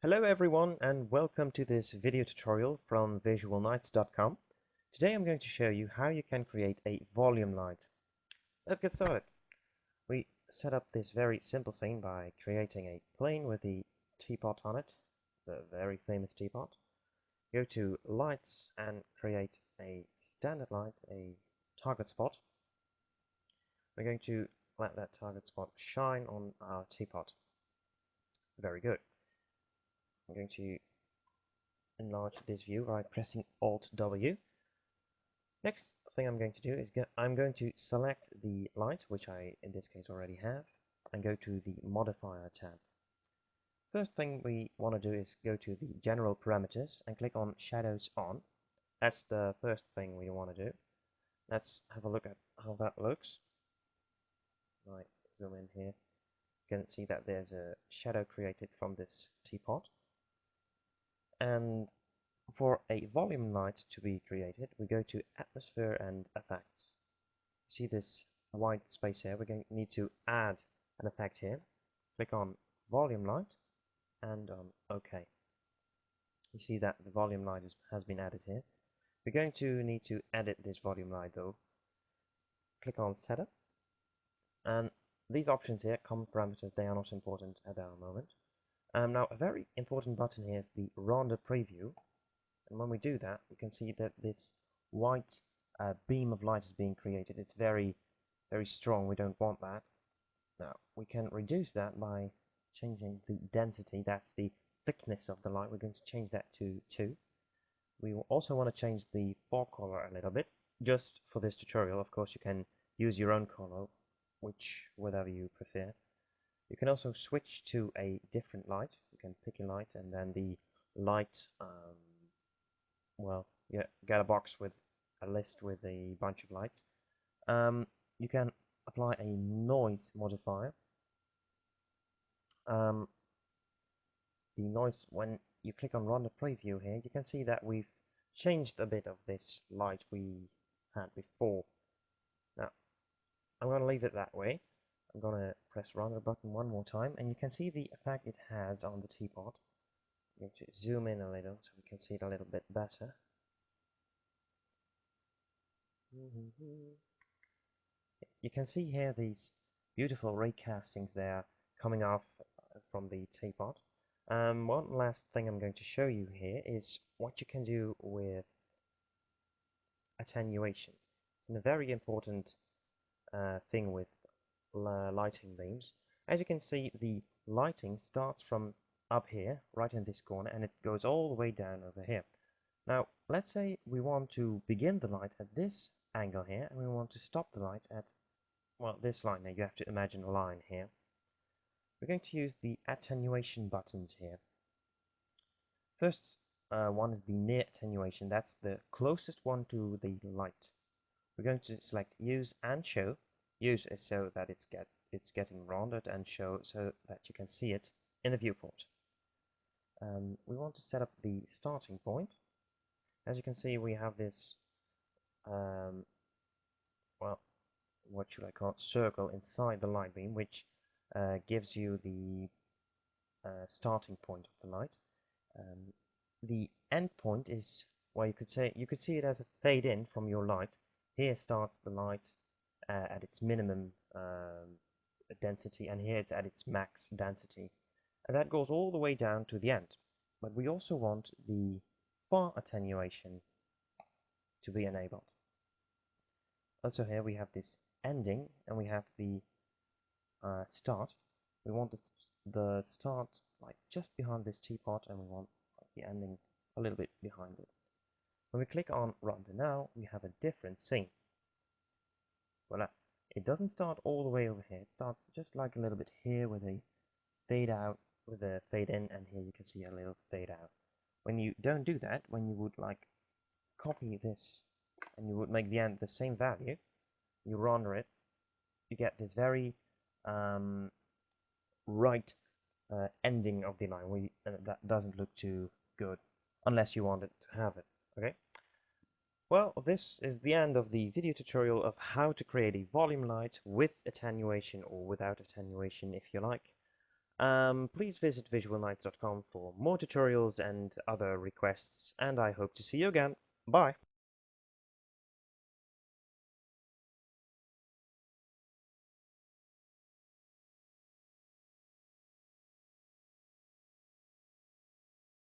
Hello everyone and welcome to this video tutorial from visualnights.com. Today I'm going to show you how you can create a volume light. Let's get started. We set up this very simple scene by creating a plane with the teapot on it, the very famous teapot. Go to lights and create a standard light, a target spot. We're going to let that target spot shine on our teapot. Very good. I'm going to enlarge this view by pressing Alt-W. Next thing I'm going to do is I'm going to select the light, which I in this case already have, and go to the Modifier tab. First thing we want to do is go to the General Parameters and click on Shadows On. That's the first thing we want to do. Let's have a look at how that looks. Right, zoom in here. You can see that there's a shadow created from this teapot. And for a volume light to be created, we go to Atmosphere and Effects. See this white space here? We're going to need to add an effect here. Click on Volume Light and on OK. You see that the volume light has been added here. We're going to need to edit this volume light though. Click on Setup, and these options here, common parameters, they are not important at our moment. Now a very important button here is the render preview, and when we do that we can see that this white beam of light is being created. It's very strong. We don't want that. Now we can reduce that by changing the density. That's the thickness of the light. We're going to change that to 2. We will also want to change the fog color a little bit, just for this tutorial. Of course you can use your own color, whatever you prefer. You can also switch to a different light. You can pick a light and then the light, well, you get a box with a list with a bunch of lights. You can apply a noise modifier. The noise, when you click on render preview here, you can see that we've changed a bit of this light we had before. Now, I'm going to leave it that way. I'm going to press render button one more time, and you can see the effect it has on the teapot. I'm going to zoom in a little so we can see it a little bit better. You can see here these beautiful ray castings there coming off from the teapot. One last thing I'm going to show you here is what you can do with attenuation. It's a very important thing with lighting beams. As you can see, the lighting starts from up here, right in this corner, and it goes all the way down over here. Now, let's say we want to begin the light at this angle here, and we want to stop the light at, well, this line. Now you have to imagine a line here. We're going to use the attenuation buttons here. First one is the near attenuation. That's the closest one to the light. We're going to select Use and Show. Use is so that it's getting rounded, and Show so that you can see it in the viewport. We want to set up the starting point. As you can see, we have this, well, what should I call it, circle inside the light beam, which gives you the starting point of the light. The end point is, well, you could see it as a fade in from your light. Here starts the light at its minimum density, and here it's at its max density, and that goes all the way down to the end. But we also want the far attenuation to be enabled. Also here we have this ending, and we have the start. We want the start like just behind this teapot, and we want like the ending a little bit behind it. When we click on render now, we have a different scene. Voila. It doesn't start all the way over here. It starts just like a little bit here with a fade out, with a fade in, and here you can see a little fade out. When you don't do that, when you would like copy this and you would make the end the same value, you render it, you get this very right ending of the line. That doesn't look too good unless you want it to have it. Okay. Well, this is the end of the video tutorial of how to create a volume light with attenuation or without attenuation, if you like. Please visit visualnights.com for more tutorials and other requests, and I hope to see you again. Bye!